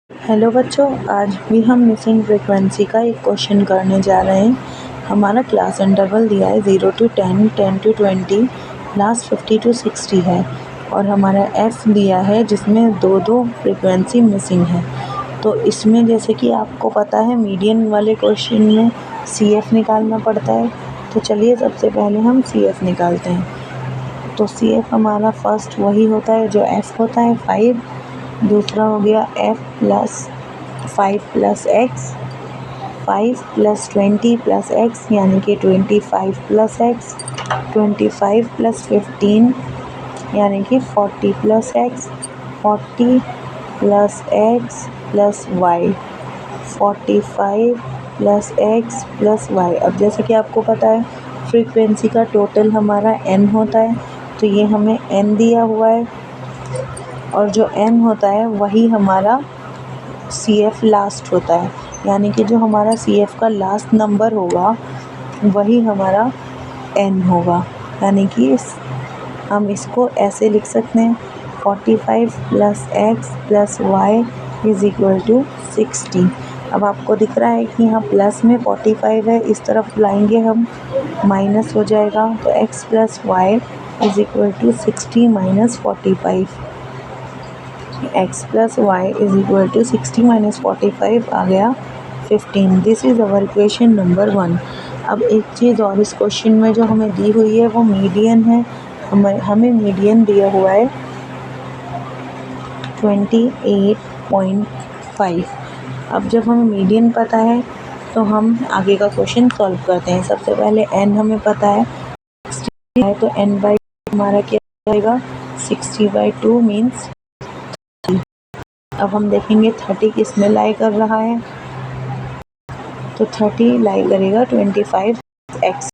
Hello बच्चों, आज भी हम मिसिंग फ्रीक्वेंसी का एक क्वेश्चन करने जा रहे हैं। हमारा क्लास इंटरवल दिया है 0 to 10, 10 to 20, लास्ट 50 to 60 है और हमारा एफ दिया है जिसमें दो फ्रीक्वेंसी मिसिंग है। तो इसमें जैसे कि आपको पता है मीडियन वाले क्वेश्चन में सी एफ निकालना पड़ता है। तो चलिए सबसे पहले हम सी एफ निकालते हैं। तो सी एफ हमारा फर्स्ट वही होता है जो एफ होता है 5, दूसरा हो गया f plus 5 plus x, 5 plus 20 plus x यानी कि 25 प्लस एक्स, 25 प्लस 15 यानी कि 40 plus x, 40 plus x plus y, 45 plus x plus y. अब जैसे कि आपको पता है फ्रीक्वेंसी का टोटल हमारा n होता है, तो ये हमें n दिया हुआ है और जो n होता है वही हमारा सी एफ लास्ट होता है, यानी कि जो हमारा सी एफ का लास्ट नंबर होगा वही हमारा n होगा। यानी कि हम इसको ऐसे लिख सकते हैं 45 plus x plus y is equal to 60। अब आपको दिख रहा है कि यहाँ प्लस में 45 है, इस तरफ लाएंगे हम माइनस हो जाएगा, तो x plus y is equal to 60 minus 45। x plus y is equal to 60 minus 45 आ गया 15। This is our equation number 1। अब एक चीज़ और इस क्वेश्चन में जो हमें दी हुई है वो मीडियन है। हमें मीडियन दिया हुआ है 28.5। अब जब हमें मीडियन पता है तो हम आगे का क्वेश्चन सॉल्व करते हैं। सबसे पहले n हमें पता है 60 है, तो n/2 हमारा क्या आएगा 60/2 मीन्स। अब हम देखेंगे 30 किस में लाई कर रहा है, तो 30 लाई करेगा 25 एक्स।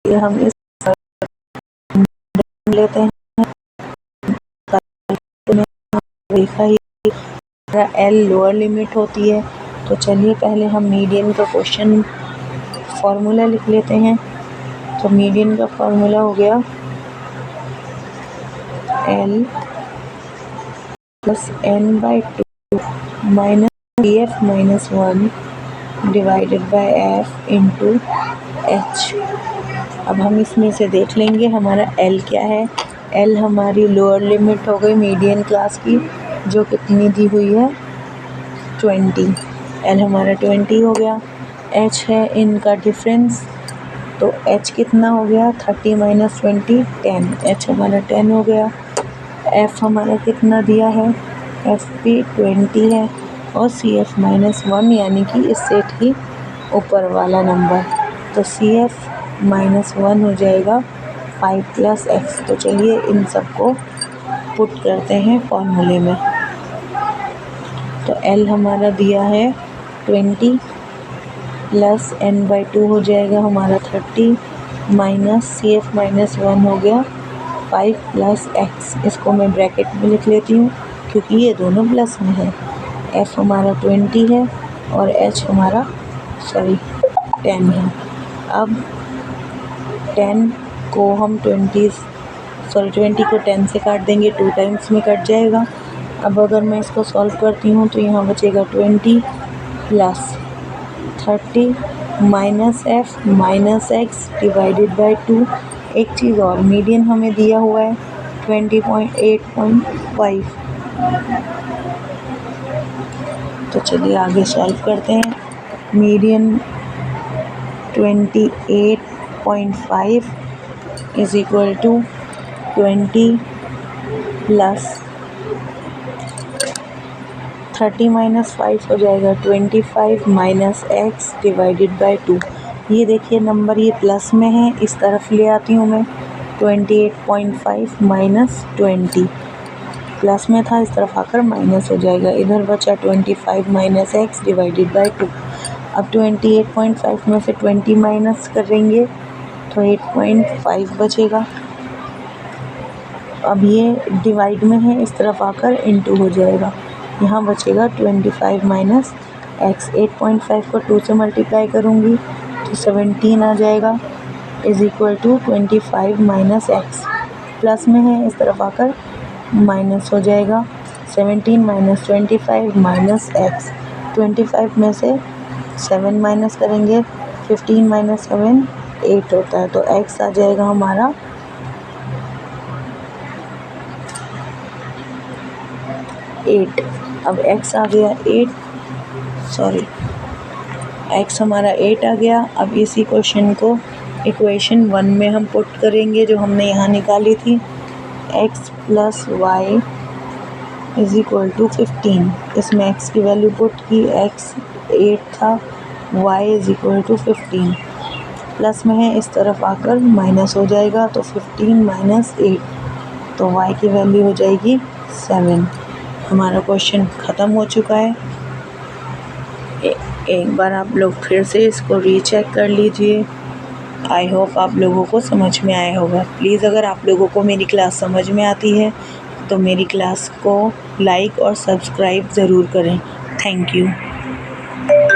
हम इस लेते हैं, देखा ही एल लोअर लिमिट होती है। तो चलिए पहले हम मीडियन का क्वेश्चन फॉर्मूला लिख लेते हैं। तो मीडियन का फॉर्मूला हो गया L plus n/2 minus F minus 1 divided by F into H. अब हम इसमें से देख लेंगे हमारा L क्या है। L हमारी लोअर लिमिट हो गई मीडियन क्लास की, जो कितनी दी हुई है 20। L हमारा 20 हो गया। H है इनका डिफरेंस, तो H कितना हो गया 30 माइनस 20 10। H हमारा 10 हो गया। F हमारा कितना दिया है, F भी 20 है और सी एफ माइनस 1 यानी कि इस सेट की ऊपर वाला नंबर, तो सी एफ माइनस 1 हो जाएगा 5 प्लस एक्स। तो चलिए इन सबको पुट करते हैं फॉर्मूले में। तो L हमारा दिया है 20 प्लस n/2 हो जाएगा हमारा 30 माइनस सी एफ माइनस 1 हो गया 5 प्लस एक्स। इसको मैं ब्रैकेट में लिख लेती हूँ क्योंकि ये दोनों प्लस में है। f हमारा 20 है और h हमारा 10 है। अब 10 को हम 20 को 10 से काट देंगे, 2 टाइम्स में कट जाएगा। अब अगर मैं इसको सॉल्व करती हूँ तो यहाँ बचेगा 20 plus 30 minus F minus x divided by 2। एक चीज़ और, मीडियन हमें दिया हुआ है 20.8.5। तो चलिए आगे सॉल्व करते हैं। Median 28.5 is equal to 20 plus 30 minus 5 हो जाएगा 25 माइनस एक्स डिवाइडेड बाय 2। ये देखिए नंबर ये प्लस में है, इस तरफ ले आती हूँ मैं। 28.5 माइनस 20 प्लस में था, इस तरफ आकर माइनस हो जाएगा। इधर बचा 25 माइनस एक्स डिवाइडेड बाय 2। अब 28.5 में से 20 माइनस करेंगे तो 8.5 बचेगा। अब ये डिवाइड में है, इस तरफ आकर इनटू हो जाएगा। यहाँ बचेगा 25 माइनस एक्स। 8.5 को 2 से मल्टीप्लाई करूँगी तो 17 आ जाएगा is equal to 25 minus x. Plus में है, इस तरफ आकर माइनस हो जाएगा। 17 माइनस 25 माइनस एक्स। 25 में से 7 माइनस करेंगे, 15 माइनस 7 8 होता है, तो एक्स आ जाएगा हमारा 8। अब एक्स आ गया 8, सॉरी एक्स हमारा 8 आ गया। अब इसी क्वेश्चन को इक्वेशन 1 में हम पुट करेंगे जो हमने यहाँ निकाली थी। x plus y is equal to 15। इसमें x की वैल्यू पुट की, x 8 था, y is equal to 15। Plus में है, इस तरफ आकर माइनस हो जाएगा, तो 15 माइनस 8, तो y की वैल्यू हो जाएगी 7। हमारा क्वेश्चन ख़त्म हो चुका है। एक बार आप लोग फिर से इसको रीचेक कर लीजिए। आई होप आप लोगों को समझ में आया होगा। प्लीज़ अगर आप लोगों को मेरी क्लास समझ में आती है तो मेरी क्लास को लाइक और सब्सक्राइब ज़रूर करें। Thank you.